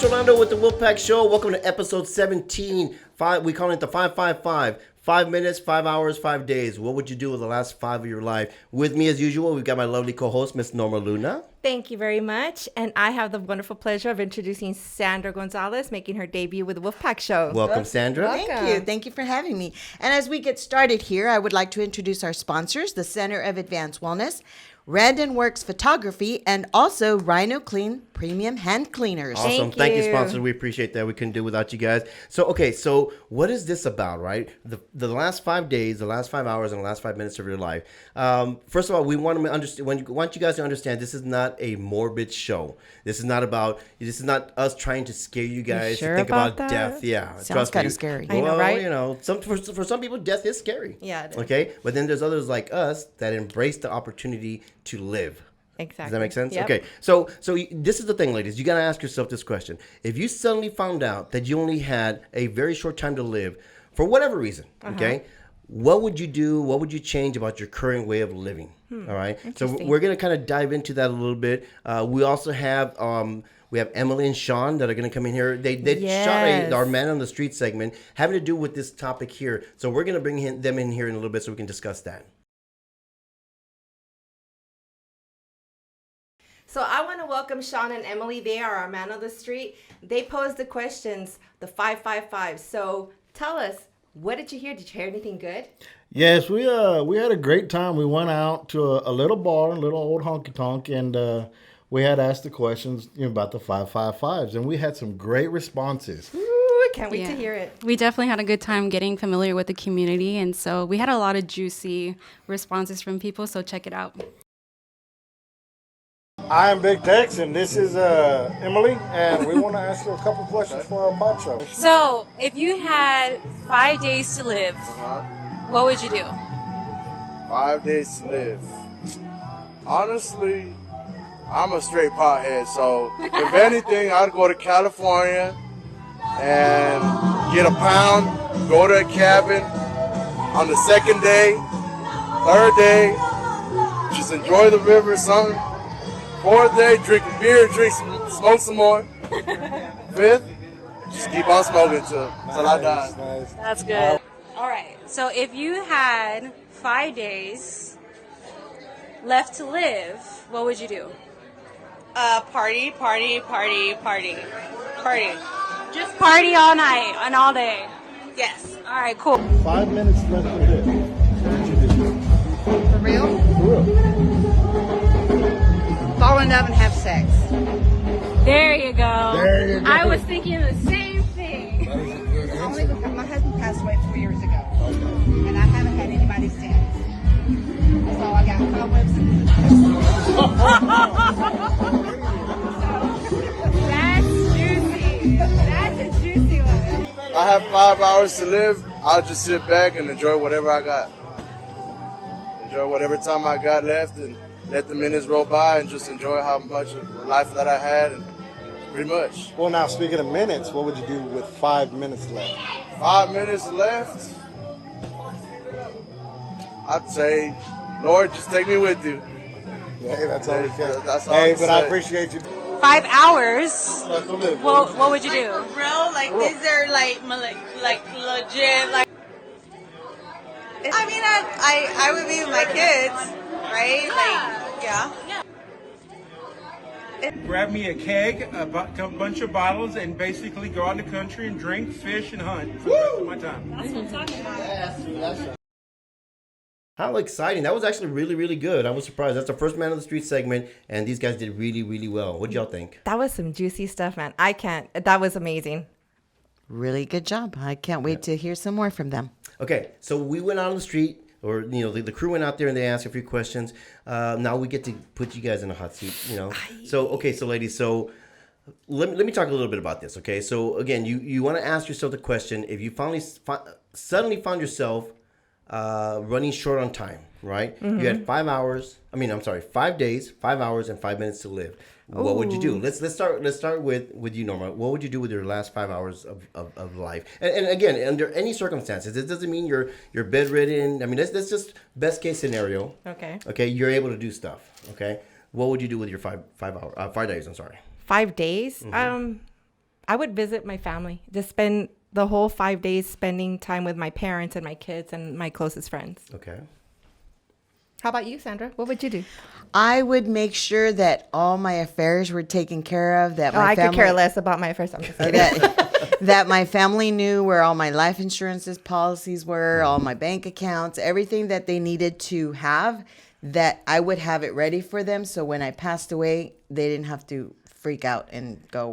Luis Orlando with the Wolfpack Show. Welcome to episode 17. We call it the 555. 5 minutes, 5 hours, 5 days. What would you do with the last 5 of your life? With me, as usual, we've got my lovely co-host, Miss Norma Luna. Thank you very much. And I have the wonderful pleasure of introducing Sandra Gonzalez, making her debut with the Wolfpack Show. Welcome, Sandra. Thank you. Thank you for having me. And as we get started here, I would like to introduce our sponsors, the Center of Advanced Wellness, Randon Works Photography, and also Rhino Clean Premium Hand Cleaners. Awesome. Thank you, sponsors. We appreciate that. We couldn't do without you guys. So what is this about, right? The last 5 days, the last 5 hours, and the last 5 minutes of your life. First of all, we want to understand. Want you guys to understand this is not a morbid show. This is not us trying to scare you guys to think about death. Yeah, sounds kind of scary. I know, right? For some people, death is scary. Yeah, it is. Okay, but then there's others like us that embrace the opportunity to live. Exactly. Does that make sense? Yep. Okay. So this is the thing, ladies. You got to ask yourself this question. If you suddenly found out that you only had a very short time to live, for whatever reason, okay, what would you do? What would you change about your current way of living? All right. So we're going to kind of dive into that a little bit. We also have Emily and Sean that are going to come in here. They shot our Man on the Street segment having to do with this topic here. So we're going to bring them in here in a little bit so we can discuss that. So I want to welcome Sean and Emily. They are our Man on the Street. They posed the questions, the 555. So tell us, what did you hear? Did you hear anything good? Yes, we had a great time. We went out to a little bar, a little old honky tonk, and we had asked the questions about the 555s, and we had some great responses. Ooh, can't wait to hear it. We definitely had a good time getting familiar with the community, and so we had a lot of juicy responses from people, so check it out. I am Big Tex, and this is Emily, and we want to ask you a couple questions for our pod show. So, if you had 5 days to live, what would you do? 5 days to live. Honestly, I'm a straight pothead, so if anything, I'd go to California and get a pound, go to a cabin on the second day, third day, just enjoy the river or something. Fourth day, drink a beer, smoke some more. Fifth, just keep on smoking till I die. That's good. All right. So if you had 5 days left to live, what would you do? Party. Just party all night and all day. Yes. All right, cool. 5 minutes left to live. What would you do? For real? For real. Fall in love and have sex. There you go. There you go. I was thinking the same thing. That is a good Only answer. because my husband passed away 4 years ago. And I haven't had anybody since. So I got cobwebs and That's juicy. That's a juicy one. I have 5 hours to live. I'll just sit back and enjoy whatever I got. Enjoy whatever time I got left and let the minutes roll by and just enjoy how much of life that I had, and pretty much. Well, now, speaking of minutes, what would you do with 5 minutes left? 5 minutes left. I'd say, Lord, just take me with you. Hey, that's all we can. That's all Hey, I can but I say. appreciate you. 5 hours. Left to live. What would you do? real, like these are like legit. Like I mean, I would be with my kids, right? Like yeah. Grab me a keg, a bunch of bottles, and basically go out in the country and drink, fish, and hunt for the rest of my time. How exciting. That was actually really, really good. I was surprised. That's the first Man on the Street segment, and these guys did really, really well. What did y'all think? That was some juicy stuff, man. That was amazing. Really good job. I can't wait to hear some more from them. Okay, so we went out on the street, or the crew went out there and they asked a few questions. Now we get to put you guys in a hot seat, So ladies, let me talk a little bit about this. Okay, so again, you want to ask yourself the question: if you suddenly found yourself running short on time, right? Mm-hmm. You had 5 hours. 5 days, 5 hours, and 5 minutes to live. What would you do? Let's start with you, Norma. What would you do with your last 5 hours of life? And again, under any circumstances, it doesn't mean you're bedridden. I mean, that's just best case scenario. Okay. Okay, you're able to do stuff. Okay, what would you do with your 5 days? I'm sorry. 5 days. Mm-hmm. I would visit my family. Just spend the whole 5 days spending time with my parents and my kids and my closest friends. Okay. How about you, Sandra? What would you do? I would make sure that all my affairs were taken care of. That my I family, could care less about my affairs. I'm just kidding. that my family knew where all my life insurances policies were, all my bank accounts, everything that they needed to have, that I would have it ready for them. So when I passed away, they didn't have to freak out and go,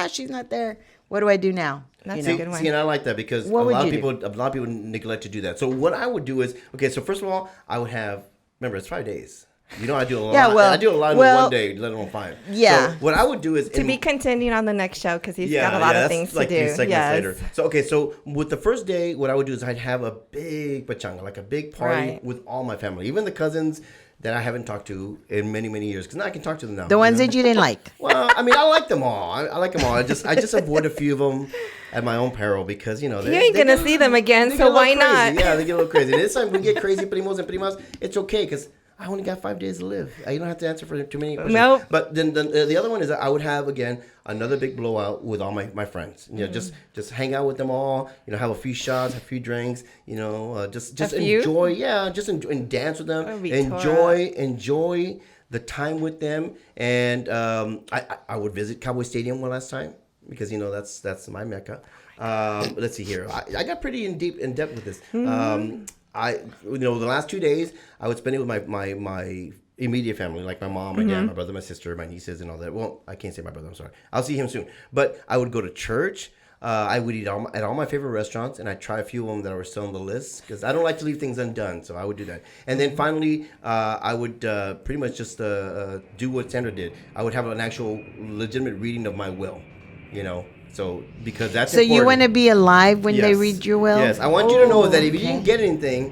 she's not there. What do I do now? That's See, a good one. and I like that because a What would lot of you do? people neglect to do that. So what I would do is, okay, so first of all, I would have, remember, it's 5 days. You know, I do a lot. Yeah, well- I do a lot in well, one day, let alone 5. Yeah. So what I would do is To be continued on the next show because he's got a lot that's of things to like do. 3 segments Yes. later. So okay, so with the first day, what I would do is I'd have a big pachanga, like a big party Right. with all my family, even the cousins that I haven't talked to in many, many years. Because now I can talk to them now. The ones that you didn't like. Well, I mean, I like them all. I like them all. I just avoid a few of them at my own peril because You ain't going to see them again, they so get a little why crazy. not? Yeah, they get a little crazy. And this time we get crazy, primos and primas. It's okay because I only got 5 days to live. You don't have to answer for too many questions. Nope. But then the other one is that I would have again another big blowout with all my friends. You know, just hang out with them all. You know, have a few shots, a few drinks. You know, just A few? enjoy. Yeah, just enjoy and dance with them. That'd be Enjoy the time with them. And I would visit Cowboy Stadium one last time because that's my mecca. Let's see here. I got pretty in depth with this. The last 2 days I would spend it with my immediate family, like my mom, my dad, my brother, my sister, my nieces, and all that. Well, I can't say my brother. I'm sorry. I'll see him soon. But I would go to church. I would eat at all my favorite restaurants, and I'd try a few of them that were still on the list because I don't like to leave things undone. So I would do that. And then finally, I would pretty much just do what Sandra did. I would have an actual legitimate reading of my will. So because that's So important. you want to be alive when they Yes. read your will? Yes, I want you to know that if you okay. didn't get anything,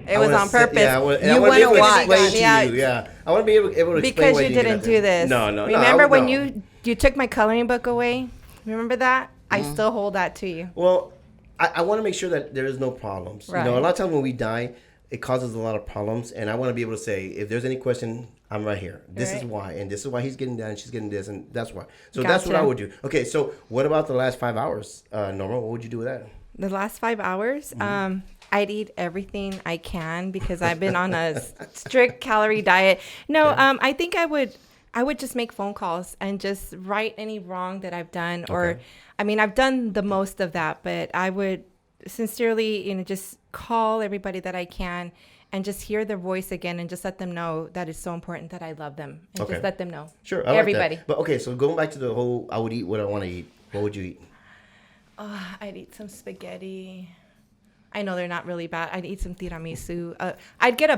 It I was wanna on say- purpose. Yeah, I want You to be wanna able to watch. explain to Yeah. you. Yeah, I want to be able to explain Because why you didn't didn't get do that. this. No. Remember when no. you took my coloring book away? Remember that? I still hold that to you. Well, I want to make sure that there is no problems. Right. A lot of times when we die, it causes a lot of problems, and I want to be able to say, if there's any question, I'm right here. This is Right. why, and this is why he's getting that, and she's getting this, and that's why. So that's what Gotcha. I would do. Okay, so what about the last 5 hours, Norma? What would you do with that? The last 5 hours, I'd eat everything I can because I've been on a strict calorie diet. No, I think I would just make phone calls and just right any wrong that I've done. Or, I mean, I've done the most of that, but I would sincerely, just call everybody that I can and just hear their voice again and just let them know that it's so important that I love them and Okay. just let them know. Sure, I like everybody. that. But okay, so going back to the whole, I would eat what I want to eat. What would you eat? I'd eat some spaghetti. I know they're not really bad. I'd eat some tiramisu. I'd get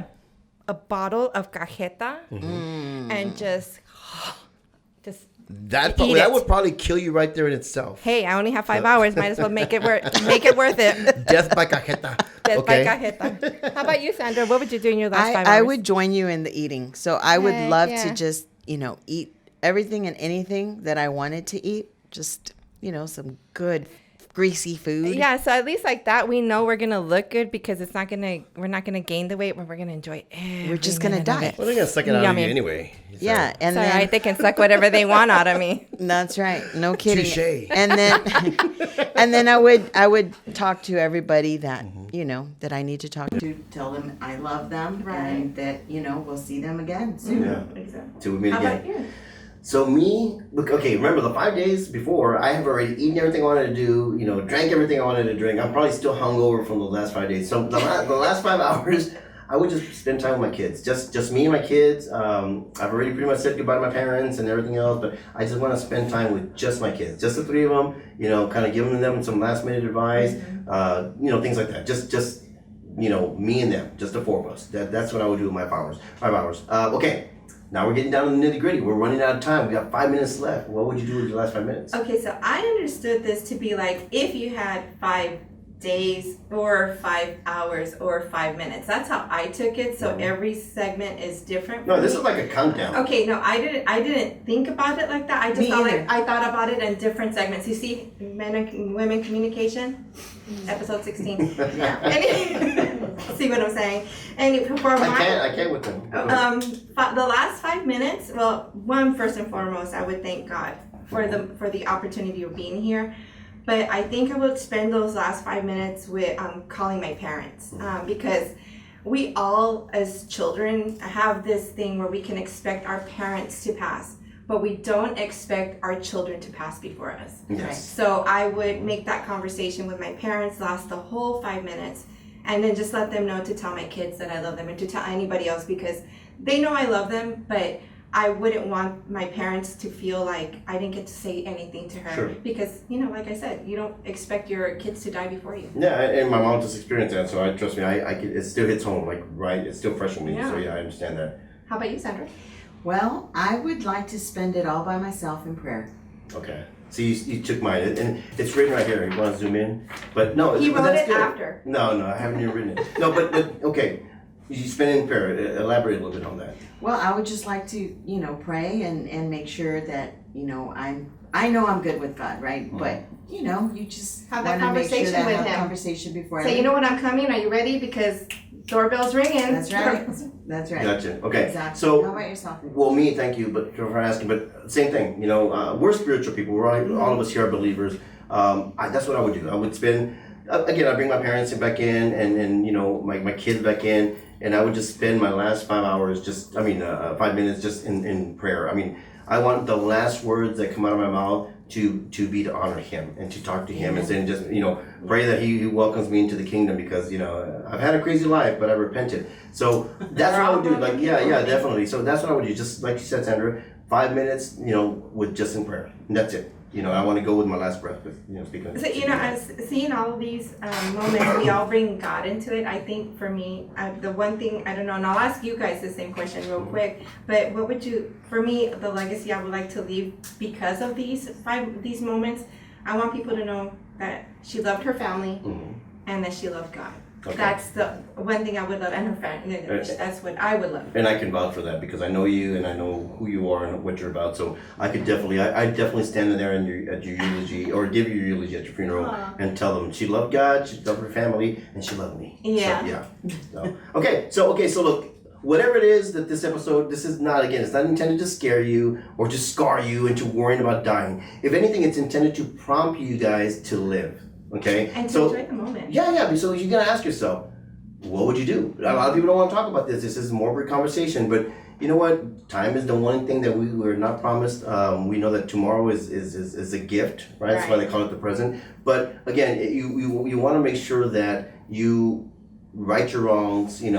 a bottle of cajeta and just That Eat it. would probably kill you right there in itself. hey, I only have 5 hours. Might as well make it worth it. Death by cajeta. Death by Okay. cajeta. How about you, Sandra? What would you do in your last 5 hours? I would join you in the eating. So I would Heck love yeah. to just, eat everything and anything that I wanted to eat. Just, some good greasy food. Yeah, so at least like that, we know we're gonna look good because we're not gonna gain the weight, but we're gonna enjoy it. We're just gonna die. Well, they're gonna suck it out Yummy. of you anyway. So. Yeah, and It's all then right. They can suck whatever they want out of me. that's right. No kidding. Touche. And then I would talk to everybody that that I need to talk to. Tell them I love them and that we'll see them again soon. Yeah. Exactly. Till we meet How again. about you? So me, look, okay, remember the 5 days before, I have already eaten everything I wanted to do, drank everything I wanted to drink. I'm probably still hungover from the last 5 days. So the last 5 hours, I would just spend time with my kids. Just me and my kids. I've already pretty much said goodbye to my parents and everything else, but I just want to spend time with just my kids. Just the 3 of them, kind of giving them some last minute advice, things like that. Just me and them, just the 4 of us. That's what I would do with my 5 hours. Okay. Now we're getting down to the nitty gritty. We're running out of time. We got 5 minutes left. What would you do with your last 5 minutes? Okay, so I understood this to be like if you had 5 days or 5 hours or 5 minutes. That's how I took it. So every segment is different. No, for this me. is like a countdown. Okay, no, I didn't think about it like that. I just Me thought either. I thought about it in different segments. You see, men and women communication, episode 16. See what I'm saying? And for I can't with them. the last 5 minutes. Well, first and foremost, I would thank God for the opportunity of being here. But I think I would spend those last 5 minutes with calling my parents, because we all as children have this thing where we can expect our parents to pass, but we don't expect our children to pass before us. Yes. So I would make that conversation with my parents last the whole 5 minutes, and then just let them know to tell my kids that I love them and to tell anybody else, because they know I love them, but I wouldn't want my parents to feel like I didn't get to say anything to her. Sure. Because, like I said, you don't expect your kids to die before you. Yeah, and my mom just experienced that, so trust me, it still hits home, like, right, it's still fresh for me, Yeah. so yeah, I understand that. How about you, Sandra? Well, I would like to spend it all by myself in prayer. Okay. So you took mine, and it's written right here. You want to zoom in? But no, He but wrote that's it good. after. No, I haven't even written it. No, but okay. You spend it in prayer. Elaborate a little bit on that. Well, I would just like to, pray and make sure that, I know I'm good with God, right? But, you just Have that wanna make sure conversation that I with have him. conversation before I Say, leave. you know what, I'm coming. Are you ready? Because doorbell's ringing. That's right. That's right. Gotcha. Okay. Exactly. So, how about yourself? well, me, thank you, but for asking. But same thing. We're spiritual people. All of us here are believers. That's what I would do. I would spend. Again, I bring my parents back in, and my kids back in, and I would just spend my last 5 hours, 5 minutes, just in prayer. I want the last words that come out of my mouth to be to honor him and to talk to him, and then just pray that he welcomes me into the kingdom, because I've had a crazy life, but I repented. So that's what I would do. Like yeah, definitely. So that's what I would do. Just like you said, Sandra, 5 minutes, with just in prayer, and that's it. I want to go with my last breath, speaking. So, as seeing all of these moments, we all bring God into it. I think for me, the one thing, I don't know, and I'll ask you guys the same question real quick, but what would for me, the legacy I would like to leave because of these moments, I want people to know that she loved her family and that she loved God. Okay. That's the one thing I would love, and her family. That's what I would love. And I can vouch for that, because I know you and I know who you are and what you're about. So I could definitely stand in there at your eulogy, or give you your eulogy at your funeral, and tell them she loved God, she loved her family, and she loved me. Yeah. So, So look, whatever it is that this episode, it's not intended to scare you or to scar you into worrying about dying. If anything, it's intended to prompt you guys to live. Okay? And to enjoy the moment. Yeah. So you're gonna ask yourself, what would you do? A lot of people don't want to talk about this. This is more of a conversation, but you know what? Time is the one thing that we're not promised. We know that tomorrow is a gift, right? That's why they call it the present. But again, you want to make sure that you right your wrongs. You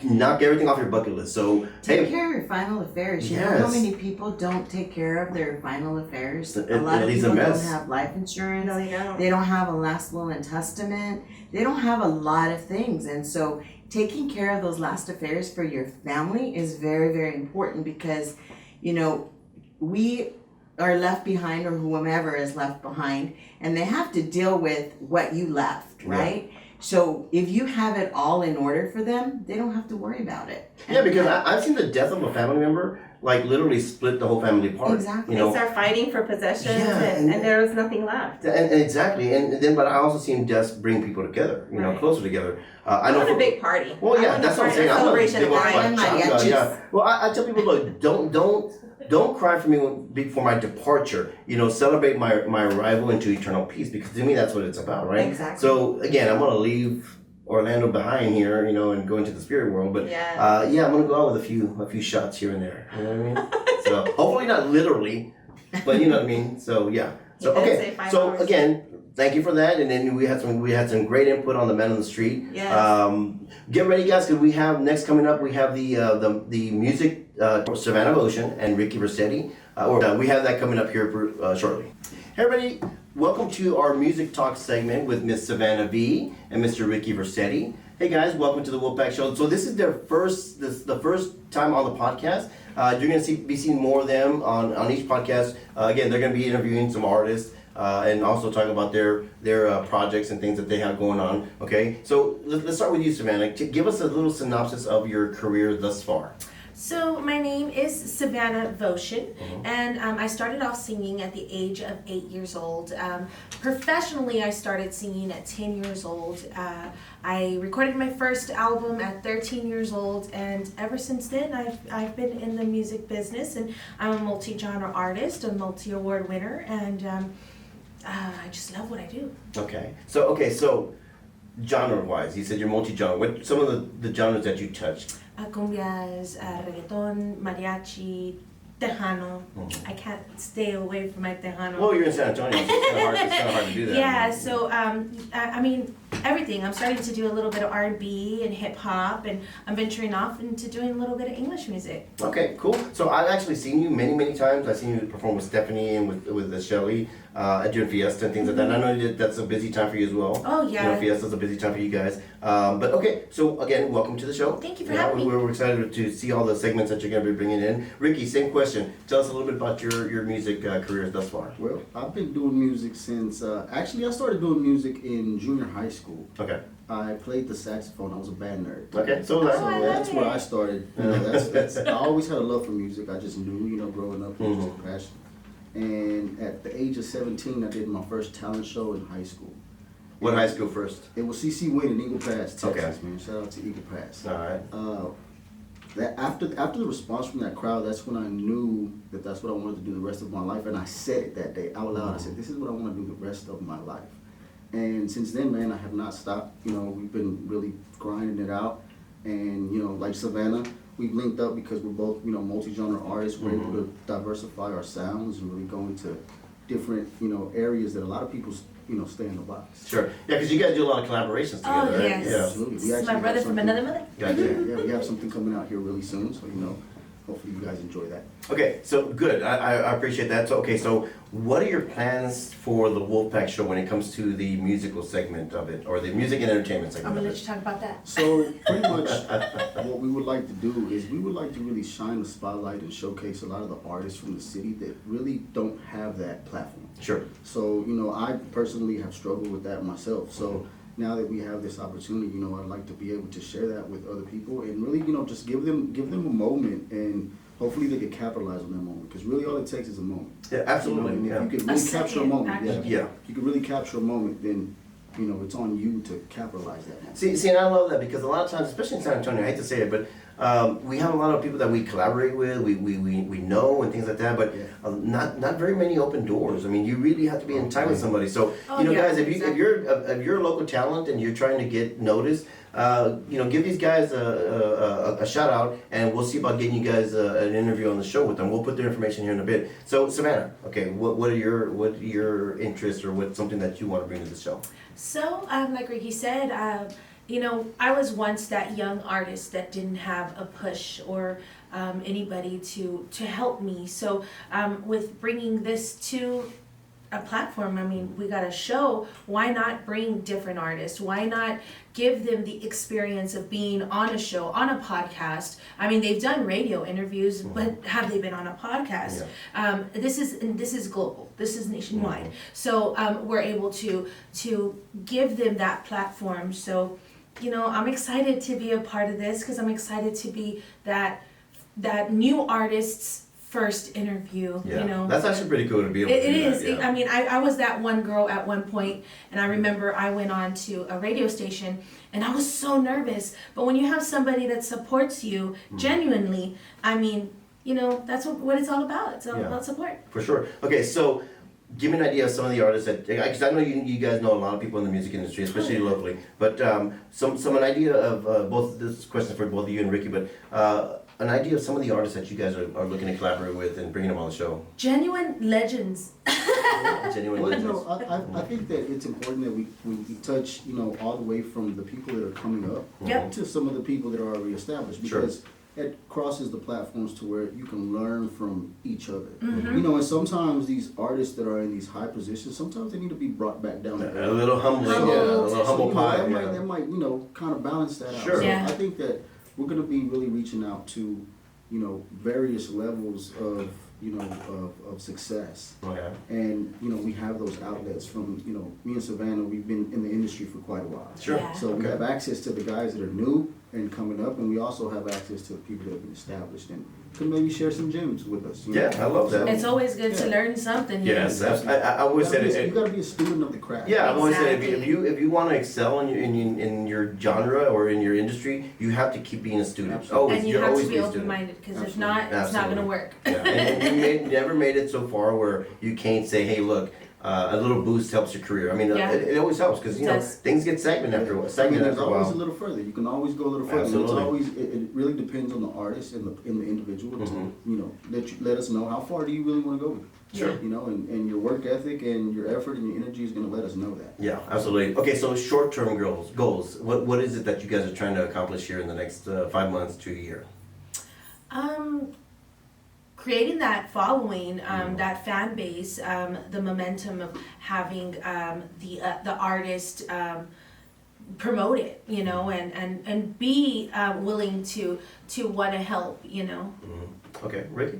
knock everything off your bucket list. So take care of your final affairs. You know how many people don't take care of their final affairs? A lot of people don't have life insurance. No, they don't. They don't have a last will and testament. They don't have a lot of things. And so taking care of those last affairs for your family is very, very important, because, we are left behind, or whomever is left behind, and they have to deal with what you left, right? Yeah. So if you have it all in order for them, they don't have to worry about it. Yeah, because I've seen the death of a family member literally split the whole family apart. Exactly. They start fighting for possessions, and there was nothing left. And exactly, and then but I also seen deaths bring people together, closer together. I know a big party. Well, yeah, that's what I'm saying. I'm a big celebration. Yeah. Well, I tell people, look, don't cry for me for my departure. Celebrate my arrival into eternal peace, because to me that's what it's about, right? Exactly. So again, I'm gonna leave Orlando behind here, and go into the spirit world. But I'm gonna go out with a few shots here and there. You know what I mean? So hopefully not literally, but you know what I mean. So yeah. So okay. So again, thank you for that. And then we had some great input on the Man on the Street. Yes. Get ready, guys, because we have next coming up. We have the music Savanna and Ricky Versetti. We have that coming up here shortly. Hey everybody, welcome to our music talk segment with Miss Savanna V and Mr. Ricky Versetti. Hey guys, welcome to the Wolfpack Show. So this is the first time on the podcast. You're going to be seeing more of them on each podcast. Again, they're going to be interviewing some artists and also talking about their projects and things that they have going on. Okay, so let's start with you, Savanna. Give us a little synopsis of your career thus far. So my name is Savanna and I started off singing at the age of 8 years old. Professionally, I started singing at 10 years old. I recorded my first album at 13 years old, and ever since then, I've been in the music business, and I'm a multi-genre artist, a multi-award winner, and I just love what I do. Okay. So genre-wise, you said you're multi-genre. What some of the genres that you touched? Cumbias, reggaeton, mariachi, tejano. I can't stay away from my tejano. Well, you're in San Antonio, so it's kind of hard to do that. Yeah, so I mean everything. I'm starting to do a little bit of R&B and hip hop, and I'm venturing off into doing a little bit of English music. Okay, cool. So I've actually seen you many times. I've seen you perform with Stephanie and with Shelly during Fiesta and things like that. And I know that's a busy time for you as well. Oh, yeah. You know, Fiesta's a busy time for you guys. But okay, so again, welcome to the show. Thank you for having me. We're excited to see all the segments that you're going to be bringing in. Ricky, same question. Tell us a little bit about your music careers thus far. Well, I've been doing music since, actually I started doing music in junior high school. Okay. I played the saxophone. I was a band nerd. Okay, so that's where I started. You know, that's I always had a love for music. I just knew, you know, growing up, it was just a passion. And at the age of 17, I did my first talent show in high school. What high school first? It was CC Wynn in Eagle Pass, Texas, Okay. man. Shout out to Eagle Pass. All right. That after the response from that crowd, that's when I knew that that's what I wanted to do the rest of my life. And I said it that day out loud. I said, this is what I want to do the rest of my life. And since then, man, I have not stopped. You know, we've been really grinding it out. And, you know, like Savanna, we've linked up because we're both, you know, multi-genre artists. We're able to diversify our sounds and really go into different, you know, areas that a lot of people, you know, stay in the box. Sure. Yeah, because you guys do a lot of collaborations together, right? Yes. Yeah. Absolutely. This is my brother from another mother. Gotcha. Yeah, we have something coming out here really soon, so, you know, hopefully you guys enjoy that. Okay, so good. I appreciate that. So what are your plans for the Wolfpack Show when it comes to the musical segment of it, or the music and entertainment I'm segment gonna of let it? you talk about that. So pretty much what we would like to do is we would like to really shine the spotlight and showcase a lot of the artists from the city that really don't have that platform. Sure. So, you know, I personally have struggled with that myself. So now that we have this opportunity, you know, I'd like to be able to share that with other people and really, you know, just give them a moment, and hopefully they can capitalize on that moment, because really all it takes is a moment. Yeah, absolutely. You know, Yeah. and if you can really capture a moment, Yeah. if you can really capture a moment, then, you know, it's on you to capitalize that moment. See, and I love that because a lot of times, especially in San Antonio, I hate to say it, but we have a lot of people that we collaborate with, we know and things like that, but not very many open doors. I mean, you really have to be in time with somebody. So, you know, guys, if you're a local talent and you're trying to get noticed, you know, give these guys a shout out, and we'll see about getting you guys an interview on the show with them. We'll put their information here in a bit. So, Savanna, okay, what are your interests, or what's something that you want to bring to the show? So, like Ricky said, you know, I was once that young artist that didn't have a push or anybody to help me. So, with bringing this to a platform, I mean, we got a show. Why not bring different artists? Why not give them the experience of being on a show, on a podcast? I mean, they've done radio interviews, but have they been on a podcast? Yeah. This is global. This is nationwide. So we're able to give them that platform. So, you know, I'm excited to be a part of this, because I'm excited to be that new artist's first interview. Yeah. You know, That's actually pretty cool to be able to do it is. that, yeah. I mean, I was that one girl at one point, and I remember I went on to a radio station, and I was so nervous. But when you have somebody that supports you genuinely, I mean, you know, that's what it's all about. It's all about support. For sure. Okay, so give me an idea of some of the artists that, because I know you guys know a lot of people in the music industry, especially locally, but an idea of both, this question for both of you and Ricky, but an idea of some of the artists that you guys are looking to collaborate with and bringing them on the show. Genuine legends. Genuine Well, legends. you know, I think that it's important that we touch, you know, all the way from the people that are coming up to some of the people that are already established, because it crosses the platforms to where you can learn from each other. You know, and sometimes these artists that are in these high positions, sometimes they need to be brought back down to earth. A little humbling, a little humble pie. That might, you know, kind of balance that out. Sure. So Yeah. I think that we're going to be really reaching out to, you know, various levels of of success. Okay. And we have those outlets from me and Savanna. We've been in the industry for quite a while. Sure. Yeah. So we have access to the guys that are new and coming up, and we also have access to the people that have been established and can maybe share some gems with us. Yeah, I love that. It's always good to learn something. Yes, I always said it. You got to be a student of the craft. Yeah, I've always said Exactly. if you want to excel in your genre or in your industry, you have to keep being a student. Absolutely. Always, And you you'll have always to be a student. open-minded, because if Absolutely. not, it's not going to work. Yeah, and you never made it so far where you can't say, hey, look, a little boost helps your career. I mean, Yeah. it always helps because It does. things get stagnant after a There's while. always a little further. You can always go a little further. Absolutely. It's always it really depends on the artist and the individual to let us know how far do you really want to go with it. Sure. And your work ethic and your effort and your energy is going to let us know that. Yeah, absolutely. Okay, so short-term goals. What is it that you guys are trying to accomplish here in the next 5 months to a year? Creating that following, that fan base, the momentum of having the artist promote it, and be willing to want to help, Okay, Ricky?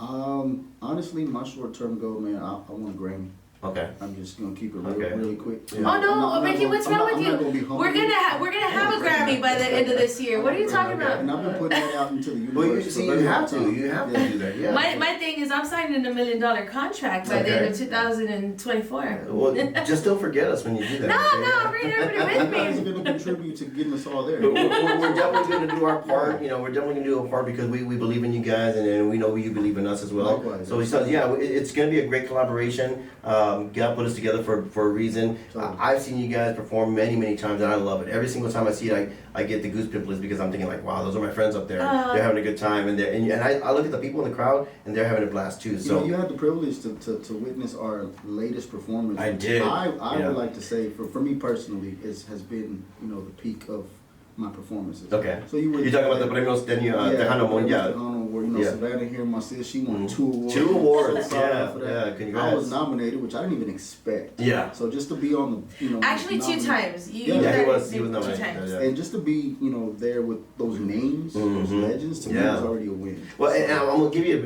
Honestly, my short-term goal, man, I want a Grammy. Okay. I'm just gonna keep it Okay. really quick. Yeah. Oh no, I'm not Ricky, gonna- what's I'm wrong not- with I'm not gonna be you? humble. We're gonna have a Grammy by the end of this year. What are you talking about? And I've been putting that out into the universe. Well, you for see, a you very long have to. time. You have to do that. Yeah. My thing is, I'm signing a $1 million contract by the end of 2024. Well, just don't forget us when you do that. okay? No, I'm bringing everybody You with guys are me. gonna contribute to getting us all there. But we're definitely going to do our part. We're definitely going to do our part because we believe in you guys and we know you believe in us as well. Likewise. So yeah, it's going to be a great collaboration. God put us together for a reason. Totally. I've seen you guys perform many times and I love it. Every single time I see it, I get the goose pimples because I'm thinking like, wow, those are my friends up there. They're having a good time and I look at the people in the crowd and they're having a blast too. So you had the privilege to witness our latest performance. I did. I Yeah. would like to say, for me personally, has been the peak of my performances. Okay. So you're talking about the Premios Tejano Mundial. Where Yeah. Savanna here, my sis, she won 2 awards. 2 awards, So proud yeah, for that. yeah, congrats. I was nominated, which I didn't even expect. Yeah. So just to be on the Actually, 2 nominated- times. Yeah, he was 2 nominated. times. Yeah. And just to be there with those names, those legends, to me Yeah. was already a win. Well, and I'm gonna give you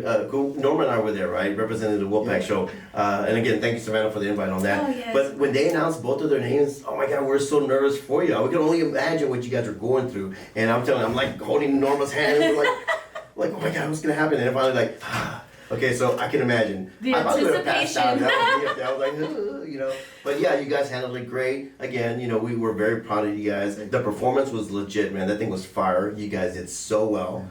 Norma and I were there, right? Representing the Wolfpack Show. And again, thank you, Savannah, for the invite on that. Oh, yes. But when they announced both of their names, oh my God, we're so nervous for you. We can only imagine what you guys are going through. And I'm telling you, I'm like holding Norma's hand, and we're like, oh my God, what's gonna happen? And finally, like, okay, so I can imagine. The I probably would have passed out. anticipation. I was like, But yeah, you guys handled it great. Again, we were very proud of you guys. The performance was legit, man. That thing was fire. You guys did so well.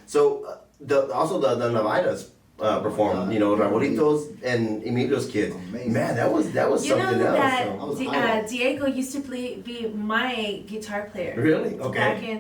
So the Navajas performed. Raúlitos and Emilio's kids. Amazing. Man, that was You know something that else. Diego used to be my guitar player. Really? Okay. Back in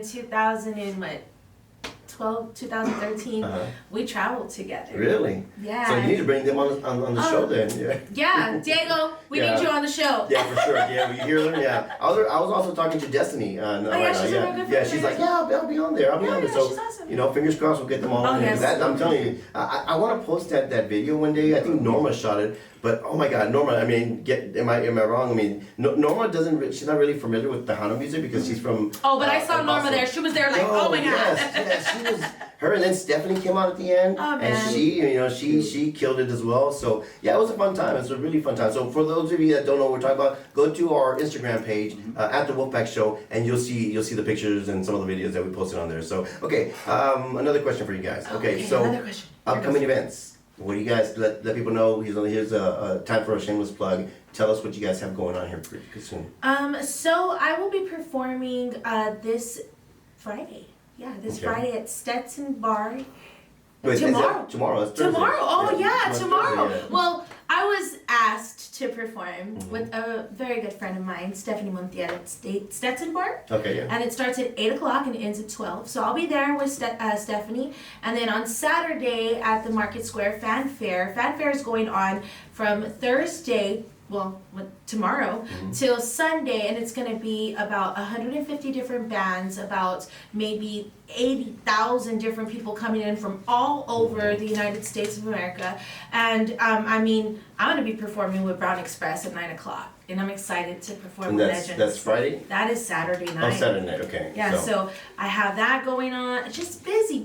2013, Uh-huh. we traveled together. Really? Yeah. So you need to bring them on the show then. Yeah. Yeah, Diego, we Yeah. need you on the show. Yeah, for sure. Yeah, you hear them. Yeah, I was also talking to Destiny. yeah, she's a real good yeah, friend she's of like, mine. yeah, I'll be on there. I'll be Yeah, on there. yeah, So she's awesome. fingers crossed, we'll get them all. Oh, on yes. I'm telling you, I want to post that video one day. I think Norma shot it, but oh my God, Norma. I mean, am I wrong? I mean, Norma she's not really familiar with Tejano music because she's from. Oh, but I saw Norma Boston. there. She was there like, oh my God. Yes, she was. Her and then Stephanie came out at the end, Oh, man. and she killed it as well. So yeah, it was a fun time. It's a really fun time. So for those of you that don't know what we're talking about, go to our Instagram page at the Wolfpack Show, and you'll see the pictures and some of the videos that we posted on there. So okay, another question for you guys. Okay, so another question. upcoming events. What do you guys let people know? Here's a time for a shameless plug. Tell us what you guys have going on here pretty soon. So I will be performing this Friday. Yeah, this Okay. Friday at Stetson Bar. Wait, is that Tomorrow. tomorrow. It's Thursday. Tomorrow. Oh yeah, tomorrow. Thursday, yeah. Well, I was asked to perform with a very good friend of mine, Stephanie Montiel at Stetson Bar. Okay, yeah. And it starts at 8 o'clock and ends at 12. So I'll be there with Stephanie. And then on Saturday at the Market Square Fan Fair. Fan Fair is going on from Thursday, tomorrow, till Sunday. And it's going to be about 150 different bands, about maybe 80,000 different people coming in from all over the United States of America. And I'm going to be performing with Brown Express at 9 o'clock. and I'm excited to perform And with that's legends. Friday? That is Saturday Oh, night. Saturday night, okay. Yeah, so I have that going on. Just busy.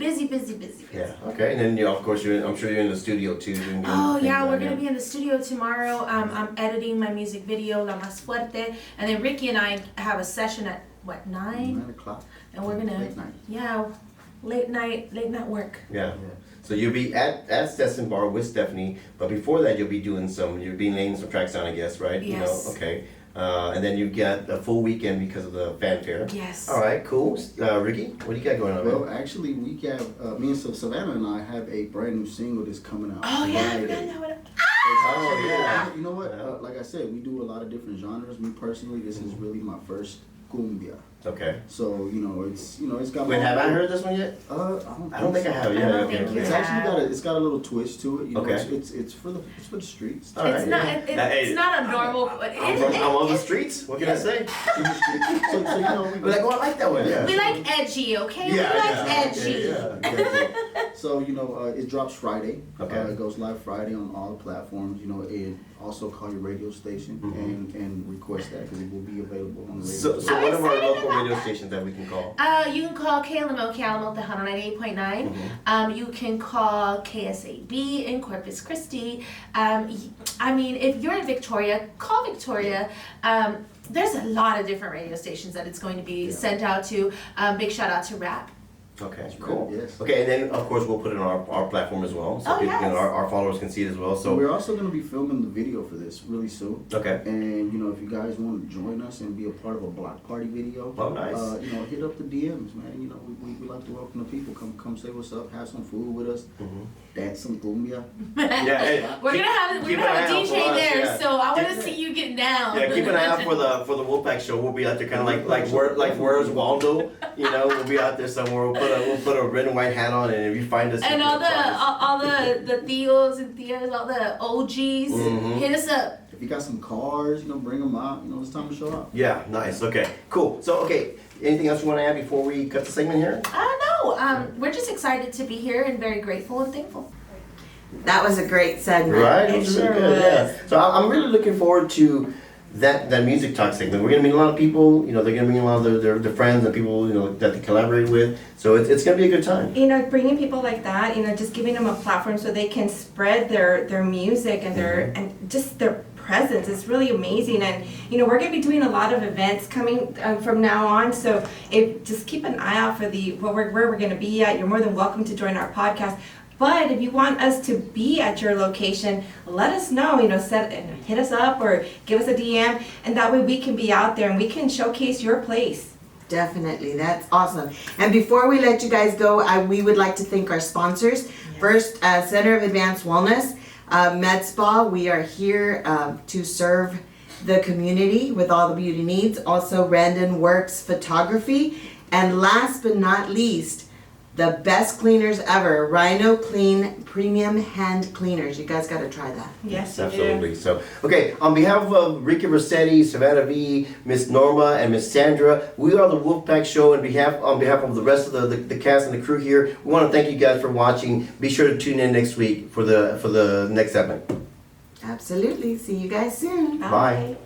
Yeah, okay. And then, you know, of course, I'm sure you're in the studio too. Doing Oh things yeah, down we're there. gonna be in the studio tomorrow. I'm editing my music video La Más Fuerte, and then Ricky and I have a session at what 9? 9 o'clock. And we're gonna Late night. yeah, late night work. Yeah. So you'll be at Stetson Bar with Stephanie, but before that you'll be you'll be laying some tracks down, I guess, right? Yes. You know, okay. And then you get a full weekend because of the fanfare. Yes. All right, cool. Ricky, what do you got going on? Well, man? actually, we have me and Savanna and I have a brand new single that's coming out. Oh yeah, I Friday. forgot that one. Oh yeah. You know what? Like I said, we do a lot of different genres. Me personally, this is really my first cumbia. Okay. So it's got. Wait, have I heard this one yet? I don't think I have. Yeah. I don't Okay. think you It's have. actually got a little twist to it. You know, Okay. it's for the streets. All right, It's not. yeah. It's not a normal. But I'm on the streets. What can I say? So you know, We're like, oh, I like that one. Yeah. we like edgy, okay? Yeah, we like yeah, edgy. okay, yeah. So it drops Friday. Okay. It goes live Friday on all the platforms. It also call your radio station and request that because it will be available on the radio. So what are our local radio stations that we can call? You can call KLMO the 198.9. You can call KSAB in Corpus Christi. I mean, if you're in Victoria, call Victoria. There's a lot of different radio stations that it's going to be sent out to. Big shout out to Rap. Okay, cool. Yes. Okay, and then of course we'll put it on our platform as well, so Oh, people, yes. our followers can see it as well. So So we're also going to be filming the video for this really soon. okay. And if you guys want to join us and be a part of a block party video, Oh, nice. Hit up the DMs, man. We like to welcome the people. Come say what's up, have some food with us, dance some cumbia. Yeah, hey, We're gonna have keep a an eye out DJ for us, there, yeah. so I want to see you get down. Yeah, keep an eye out for the Wolfpack Show. We'll be out there, kind of like where's Waldo? We'll be out there somewhere. We'll put a red and white hat on, and if you find us, And you all can find us. all the Theos and Theas, all the OGs, hit us up. If you got some cars, bring them out. It's time to show up. Yeah, nice. Okay, cool. So anything else you want to add before we cut the segment here? No, we're just excited to be here and very grateful and thankful. That was a great segment. Right, It it's sure really good. was. Yeah. So I'm really looking forward to that music talk segment. We're gonna meet a lot of people. They're gonna meet a lot of their friends and people that they collaborate with. So it's gonna be a good time. Bringing people like that, just giving them a platform so they can spread their music and and just their presence is really amazing. And we're gonna be doing a lot of events coming from now on. So just keep an eye out for where we're gonna be at. You're more than welcome to join our podcast. But if you want us to be at your location, let us know. Hit us up or give us a DM, and that way we can be out there and we can showcase your place. Definitely, that's awesome. And before we let you guys go, we would like to thank our sponsors. First, Center of Advanced Wellness, Med Spa. We are here to serve the community with all the beauty needs. Also, Randon Works Photography. And last but not least, the best cleaners ever, Rhino Clean Premium Hand Cleaners. You guys got to try that. Yes, Absolutely. So, on behalf of Ricky Rossetti, Savanna V, Miss Norma, and Miss Sandra, we are the Wolfpack Show. On behalf of the rest of the cast and the crew here, we want to thank you guys for watching. Be sure to tune in next week for the next segment. Absolutely. See you guys soon. Bye.